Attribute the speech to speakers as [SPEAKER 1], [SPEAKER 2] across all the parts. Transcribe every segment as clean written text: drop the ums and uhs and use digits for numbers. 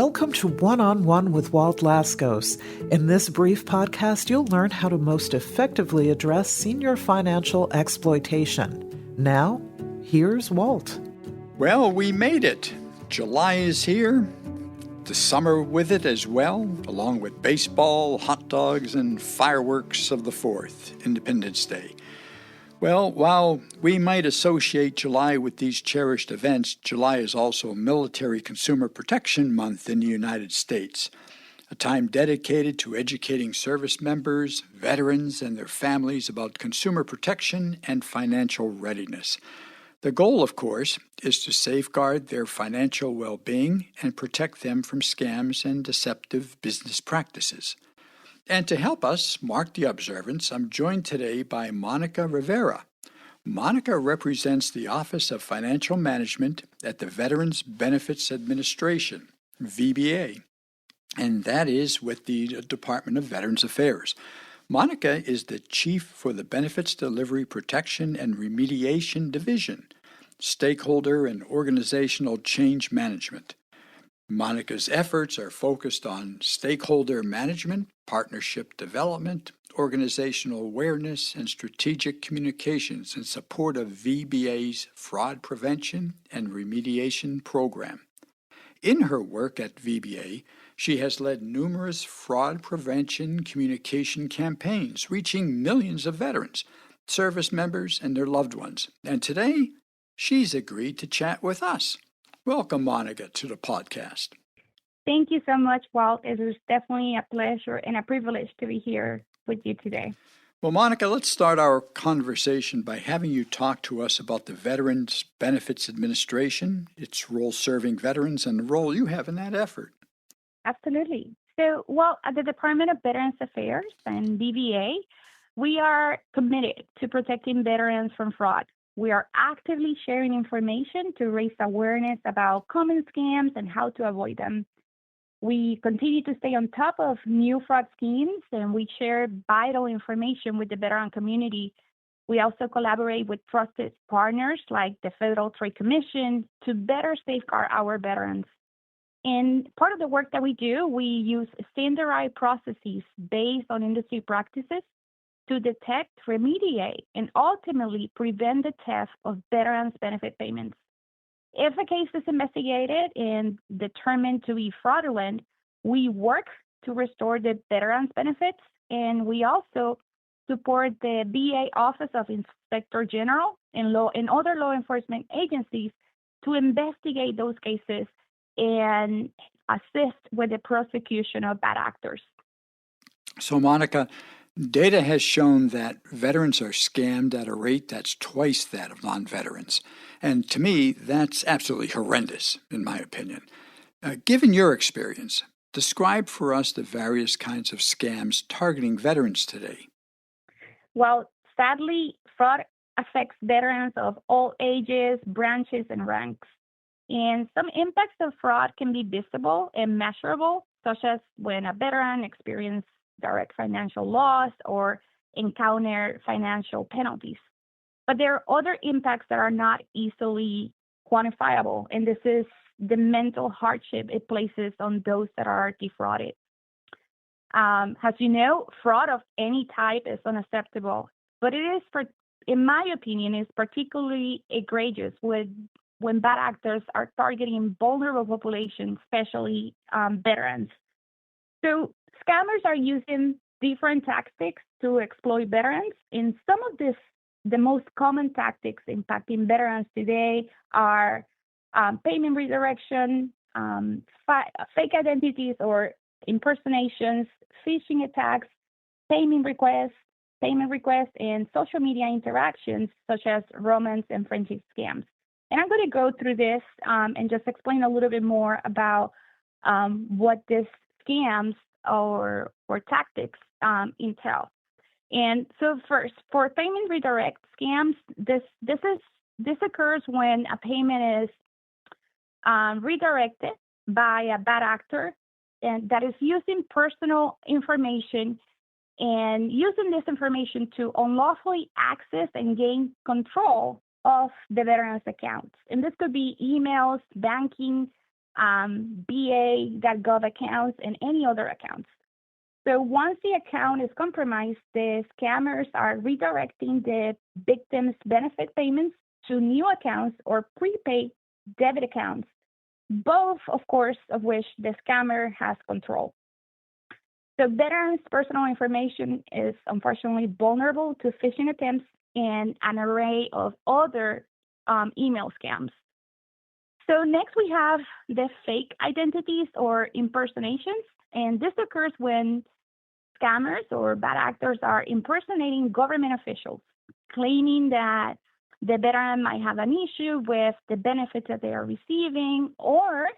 [SPEAKER 1] Welcome to One-on-One with Walt Lascos. In this brief podcast, you'll learn how to most effectively address senior financial exploitation. Now, here's Walt.
[SPEAKER 2] Well, we made it. July is here. The summer with it as well, along with baseball, hot dogs, and fireworks of the 4th, Independence Day. Well, while we might associate July with these cherished events, July is also Military Consumer Protection Month in the United States, a time dedicated to educating service members, veterans, and their families about consumer protection and financial readiness. The goal, of course, is to safeguard their financial well-being and protect them from scams and deceptive business practices. And to help us mark the observance, I'm joined today by Monica Rivera. Monica represents the Office of Financial Management at the Veterans Benefits Administration, VBA, and that is with the Department of Veterans Affairs. Monica is the Chief for the Benefits Delivery Protection and Remediation Division, Stakeholder and Organizational Change Management. Monica's efforts are focused on stakeholder management, partnership development, organizational awareness, and strategic communications in support of VBA's fraud prevention and remediation program. In her work at VBA, she has led numerous fraud prevention communication campaigns reaching millions of veterans, service members, and their loved ones. And today, she's agreed to chat with us. Welcome, Monica, to the podcast.
[SPEAKER 3] Thank you so much, Walt. It is definitely a pleasure and a privilege to be here with you today.
[SPEAKER 2] Well, Monica, let's start our conversation by having you talk to us about the Veterans Benefits Administration, its role serving veterans, and the role you have in that effort.
[SPEAKER 3] Absolutely. So, at the Department of Veterans Affairs and VBA, we are committed to protecting veterans from fraud. We are actively sharing information to raise awareness about common scams and how to avoid them. We continue to stay on top of new fraud schemes, and we share vital information with the veteran community. We also collaborate with trusted partners like the Federal Trade Commission to better safeguard our veterans. And part of the work that we do, we use standardized processes based on industry practices to detect, remediate, and ultimately prevent the theft of veterans' benefit payments. If a case is investigated and determined to be fraudulent, we work to restore the veterans' benefits, and we also support the VA Office of Inspector General and other law enforcement agencies to investigate those cases and assist with the prosecution of bad actors.
[SPEAKER 2] So, Monica, data has shown that veterans are scammed at a rate that's twice that of non-veterans. And to me, that's absolutely horrendous, in my opinion. Given your experience, describe for us the various kinds of scams targeting veterans today.
[SPEAKER 3] Well, sadly, fraud affects veterans of all ages, branches, and ranks. And some impacts of fraud can be visible and measurable, such as when a veteran experiences direct financial loss or encounter financial penalties. But there are other impacts that are not easily quantifiable, and this is the mental hardship it places on those that are defrauded. As you know, fraud of any type is unacceptable, but it is, in my opinion, is particularly egregious when bad actors are targeting vulnerable populations, especially veterans. So scammers are using different tactics to exploit veterans, and some of the most common tactics impacting veterans today are payment redirection, fake identities or impersonations, phishing attacks, payment requests, and social media interactions such as romance and friendship scams. And I'm going to go through this and just explain a little bit more about what these scams or tactics entail. And so first, for payment redirect scams, this occurs when a payment is redirected by a bad actor and that is using personal information and using this information to unlawfully access and gain control of the veteran's accounts. And this could be emails, banking, BA.gov accounts, and any other accounts. So once the account is compromised, the scammers are redirecting the victim's benefit payments to new accounts or prepaid debit accounts, both, of course, of which the scammer has control. So veterans' personal information is unfortunately vulnerable to phishing attempts and an array of other email scams. So next we have the fake identities or impersonations, and this occurs when scammers or bad actors are impersonating government officials, claiming that the veteran might have an issue with the benefits that they are receiving, or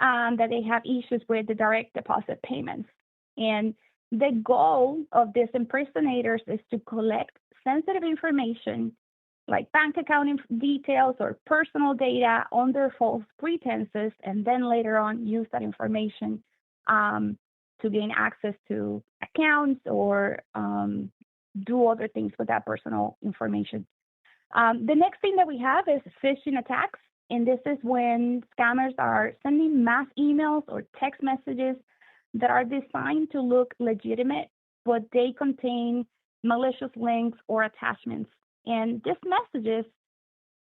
[SPEAKER 3] that they have issues with the direct deposit payments. And the goal of these impersonators is to collect sensitive information like bank account details or personal data under false pretenses, and then later on use that information to gain access to accounts or do other things with that personal information. The next thing that we have is phishing attacks. And this is when scammers are sending mass emails or text messages that are designed to look legitimate, but they contain malicious links or attachments. And these messages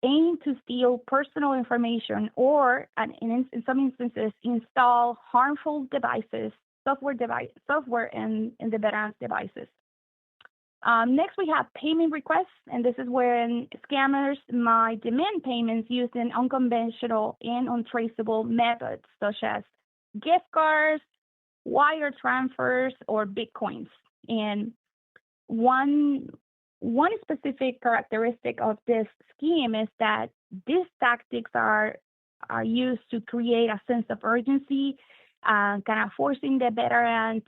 [SPEAKER 3] aim to steal personal information or, in some instances, install harmful devices, software in the veteran's devices. Next, we have payment requests, and this is when scammers might demand payments using unconventional and untraceable methods, such as gift cards, wire transfers, or bitcoins. And one specific characteristic of this scheme is that these tactics are used to create a sense of urgency, kind of forcing the veteran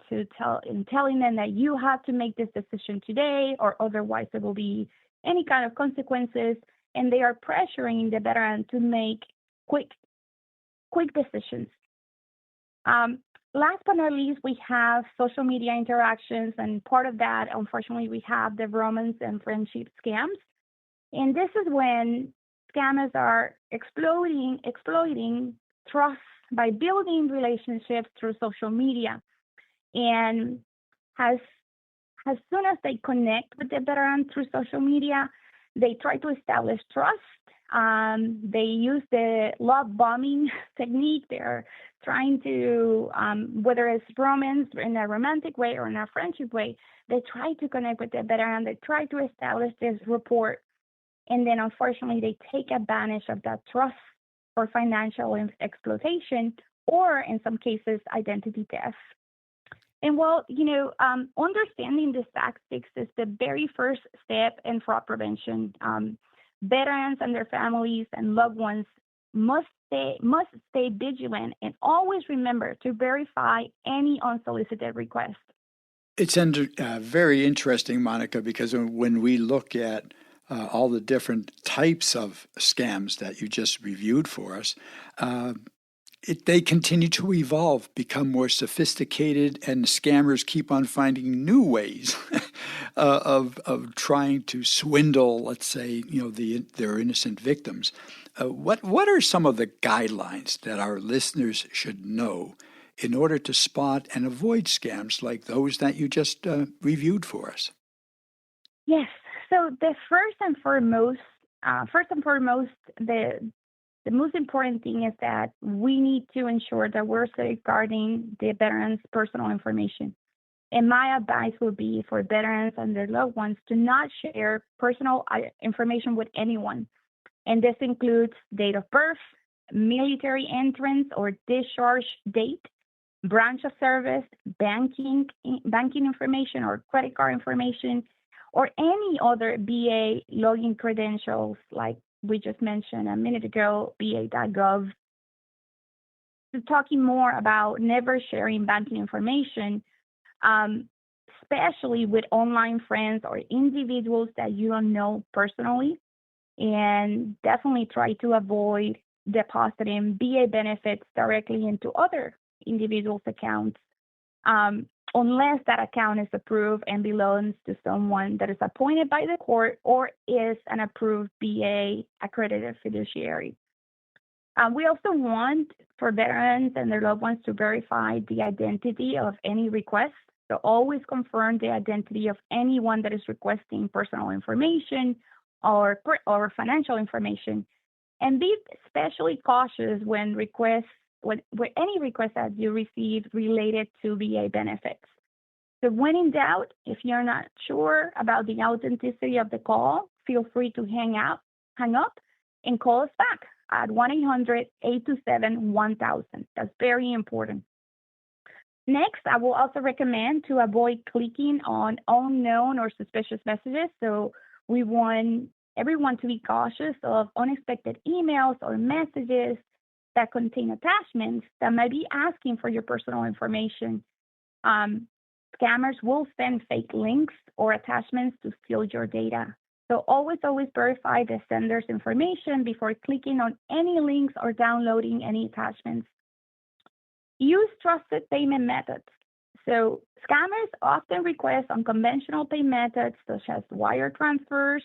[SPEAKER 3] telling them that you have to make this decision today, or otherwise there will be any kind of consequences. And they are pressuring the veteran to make quick decisions. Last but not least, we have social media interactions, and part of that, unfortunately, we have the romance and friendship scams. And this is when scammers are exploiting trust by building relationships through social media. And as soon as they connect with the veteran through social media, they try to establish trust. They use the love bombing technique. They're trying to, whether it's romance in a romantic way or in a friendship way, they try to connect with the veteran. They try to establish this rapport. And then, unfortunately, they take advantage of that trust for financial exploitation, or in some cases, identity theft. And well, understanding these tactics is the very first step in fraud prevention. Veterans and their families and loved ones must stay vigilant and always remember to verify any unsolicited request.
[SPEAKER 2] It's very interesting, Monica, because when we look at all the different types of scams that you just reviewed for us, they continue to evolve, become more sophisticated, and scammers keep on finding new ways of trying to swindle, let's say, their innocent victims. What are some of the guidelines that our listeners should know in order to spot and avoid scams like those that you just reviewed for us?
[SPEAKER 3] Yes. So the first and foremost, the most important thing is that we need to ensure that we're safeguarding the veterans' personal information. And my advice would be for veterans and their loved ones to not share personal information with anyone. And this includes date of birth, military entrance or discharge date, branch of service, banking information or credit card information, or any other VA login credentials like we just mentioned a minute ago, ba.gov. So talking more about never sharing banking information, especially with online friends or individuals that you don't know personally, and definitely try to avoid depositing VA benefits directly into other individuals' accounts, unless that account is approved and belongs to someone that is appointed by the court or is an approved VA accredited fiduciary. We also want for veterans and their loved ones to verify the identity of any request. So always confirm the identity of anyone that is requesting personal information or financial information. And be especially cautious when any request that you receive related to VA benefits. So when in doubt, if you're not sure about the authenticity of the call, feel free to hang up, and call us back at 1-800-827-1000. That's very important. Next, I will also recommend to avoid clicking on unknown or suspicious messages. So we want everyone to be cautious of unexpected emails or messages that contain attachments that might be asking for your personal information. Scammers will send fake links or attachments to steal your data. So always verify the sender's information before clicking on any links or downloading any attachments. Use trusted payment methods. So scammers often request unconventional payment methods such as wire transfers,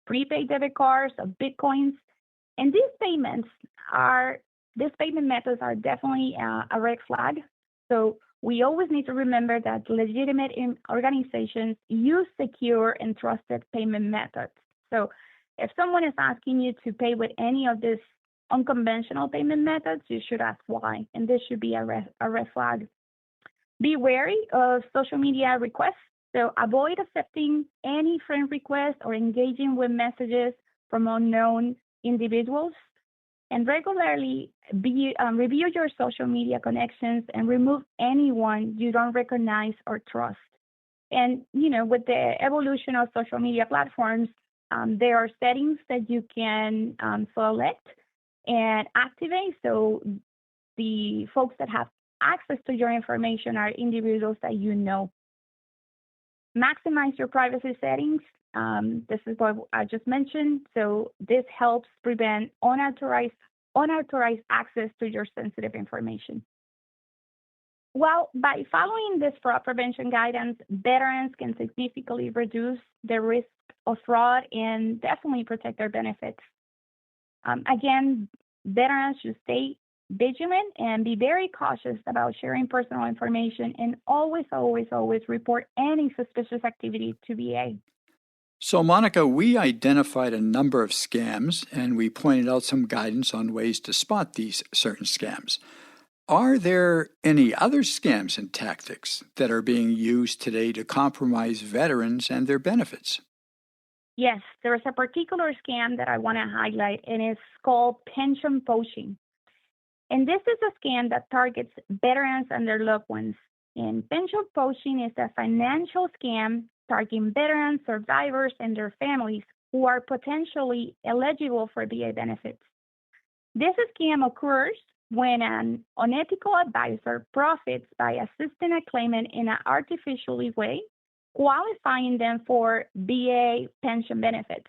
[SPEAKER 3] prepaid debit cards, or Bitcoins. And these payment methods are definitely a red flag. So we always need to remember that legitimate organizations use secure and trusted payment methods. So if someone is asking you to pay with any of these unconventional payment methods, you should ask why, and this should be a red flag. Be wary of social media requests. So avoid accepting any friend requests or engaging with messages from unknown individuals. And regularly review your social media connections and remove anyone you don't recognize or trust. And, with the evolution of social media platforms, there are settings that you can select and activate. So the folks that have access to your information are individuals that you know. Maximize your privacy settings. This is what I just mentioned. So this helps prevent unauthorized access to your sensitive information. Well, by following this fraud prevention guidance, veterans can significantly reduce the risk of fraud and definitely protect their benefits. Again, veterans should stay vigilant and be very cautious about sharing personal information, and always report any suspicious activity to VA.
[SPEAKER 2] So, Monica, we identified a number of scams and we pointed out some guidance on ways to spot these certain scams. Are there any other scams and tactics that are being used today to compromise veterans and their benefits?
[SPEAKER 3] Yes, there is a particular scam that I want to highlight, and it's called pension poaching. And this is a scam that targets veterans and their loved ones. And pension poaching is a financial scam targeting veterans, survivors, and their families who are potentially eligible for VA benefits. This scam occurs when an unethical advisor profits by assisting a claimant in an artificial way, qualifying them for VA pension benefits.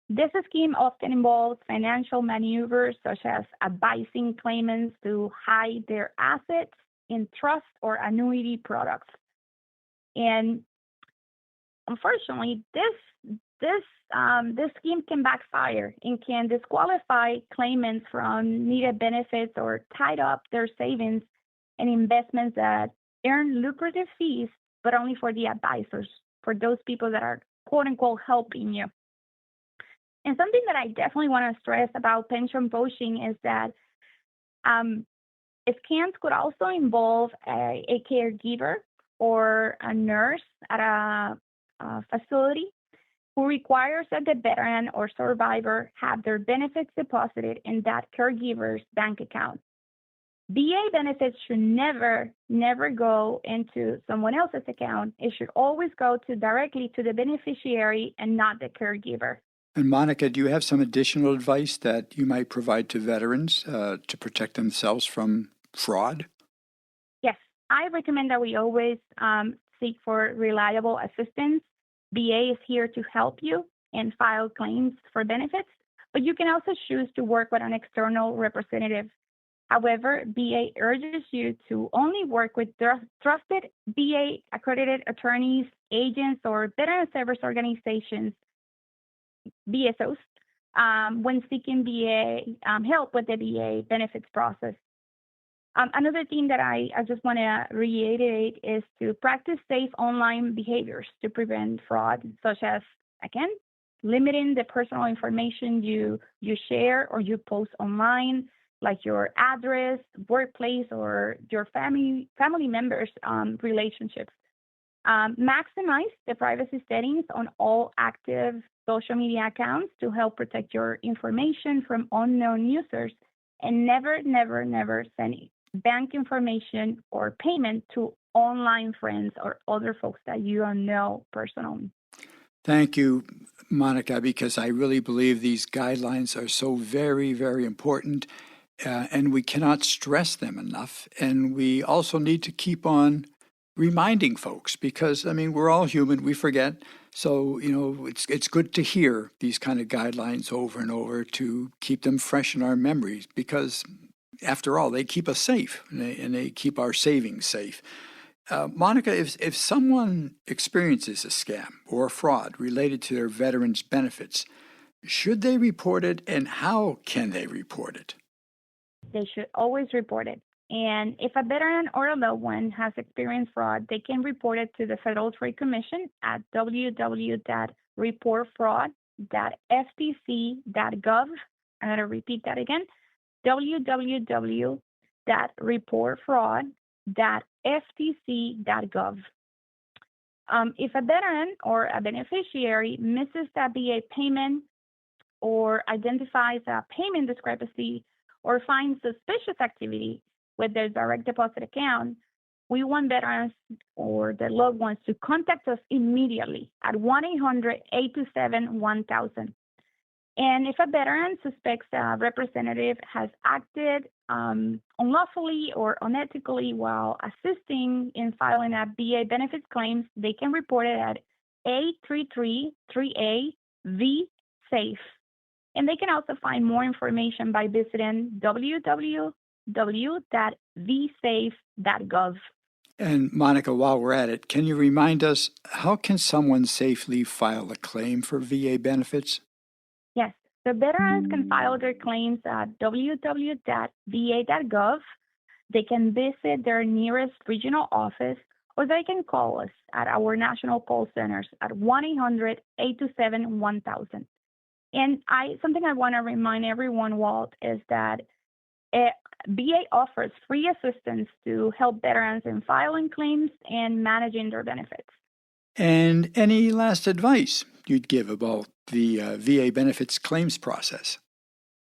[SPEAKER 3] This scheme often involves financial maneuvers such as advising claimants to hide their assets in trust or annuity products. And unfortunately, this scheme can backfire and can disqualify claimants from needed benefits or tie up their savings and investments that earn lucrative fees, but only for the advisors, for those people that are quote unquote helping you. And something that I definitely want to stress about pension poaching is that scams could also involve a caregiver or a nurse at a facility who requires that the veteran or survivor have their benefits deposited in that caregiver's bank account. VA benefits should never go into someone else's account. It should always go directly to the beneficiary and not the caregiver.
[SPEAKER 2] And Monica, do you have some additional advice that you might provide to veterans to protect themselves from fraud?
[SPEAKER 3] Yes, I recommend that we always seek for reliable assistance. VA is here to help you and file claims for benefits, but you can also choose to work with an external representative. However, VA urges you to only work with trusted VA accredited attorneys, agents, or veteran service organizations, VSOs, when seeking VA help with the VA benefits process. Another thing that I just want to reiterate is to practice safe online behaviors to prevent fraud, such as, again, limiting the personal information you share or you post online, like your address, workplace, or your family members' relationships. Maximize the privacy settings on all active social media accounts to help protect your information from unknown users, and never, never, never send bank information or payment to online friends or other folks that you don't know personally.
[SPEAKER 2] Thank you, Monica, because I really believe these guidelines are so very, very important, and we cannot stress them enough. And we also need to keep on reminding folks because, we're all human, we forget. So, it's good to hear these kind of guidelines over and over to keep them fresh in our memories because, after all, they keep us safe and they keep our savings safe. Monica, if someone experiences a scam or a fraud related to their veterans' benefits, should they report it and how can they report it?
[SPEAKER 3] They should always report it. And if a veteran or a loved one has experienced fraud, they can report it to the Federal Trade Commission at www.reportfraud.ftc.gov. I'm going to repeat that again, www.reportfraud.ftc.gov. If a veteran or a beneficiary misses that VA payment or identifies a payment discrepancy or finds suspicious activity with their direct deposit account, we want veterans or their loved ones to contact us immediately at 1-800-827-1000. And if a veteran suspects a representative has acted unlawfully or unethically while assisting in filing a VA benefits claims, they can report it at 833-3A-V-SAFE. And they can also find more information by visiting www.vsafe.gov.
[SPEAKER 2] And Monica, while we're at it, can you remind us, how can someone safely file a claim for VA benefits?
[SPEAKER 3] Yes, the veterans can file their claims at www.va.gov. They can visit their nearest regional office, or they can call us at our national call centers at 1-800-827-1000. And something I want to remind everyone, Walt, is that VA offers free assistance to help veterans in filing claims and managing their benefits.
[SPEAKER 2] And any last advice you'd give about the VA benefits claims process?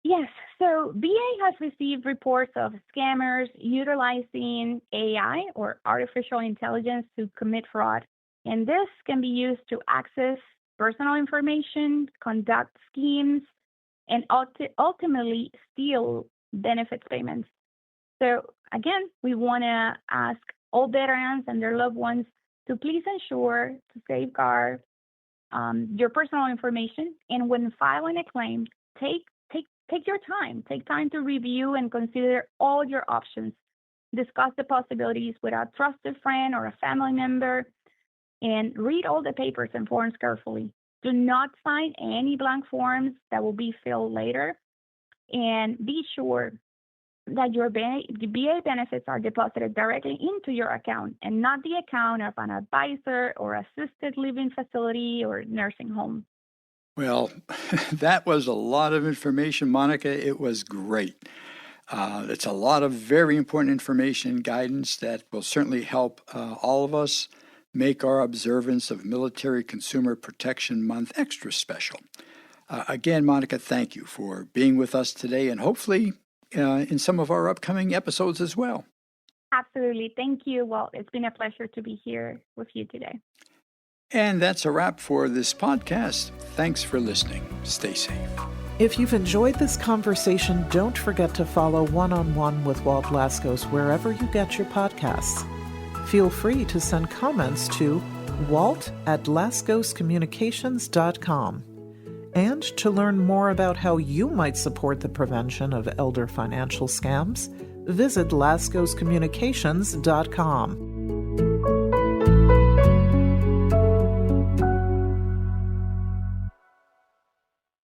[SPEAKER 3] Yes. So VA has received reports of scammers utilizing AI or artificial intelligence to commit fraud. And this can be used to access personal information, conduct schemes, and ultimately steal benefits payments. So again, we want to ask all veterans and their loved ones to please ensure to safeguard your personal information. And when filing a claim, take your time. Take time to review and consider all your options. Discuss the possibilities with a trusted friend or a family member, and read all the papers and forms carefully. Do not sign any blank forms that will be filled later. And be sure that your VA benefits are deposited directly into your account and not the account of an advisor or assisted living facility or nursing home.
[SPEAKER 2] Well, that was a lot of information, Monica. It was great. It's a lot of very important information and guidance that will certainly help all of us make our observance of Military Consumer Protection Month extra special. Again, Monica, thank you for being with us today and hopefully in some of our upcoming episodes as well.
[SPEAKER 3] Absolutely. Thank you. Well, it's been a pleasure to be here with you today.
[SPEAKER 2] And that's a wrap for this podcast. Thanks for listening. Stay safe.
[SPEAKER 1] If you've enjoyed this conversation, don't forget to follow One-on-One with Walt Lascos wherever you get your podcasts. Feel free to send comments to walt@lascoscommunications.com. And to learn more about how you might support the prevention of elder financial scams, visit lascoscommunications.com.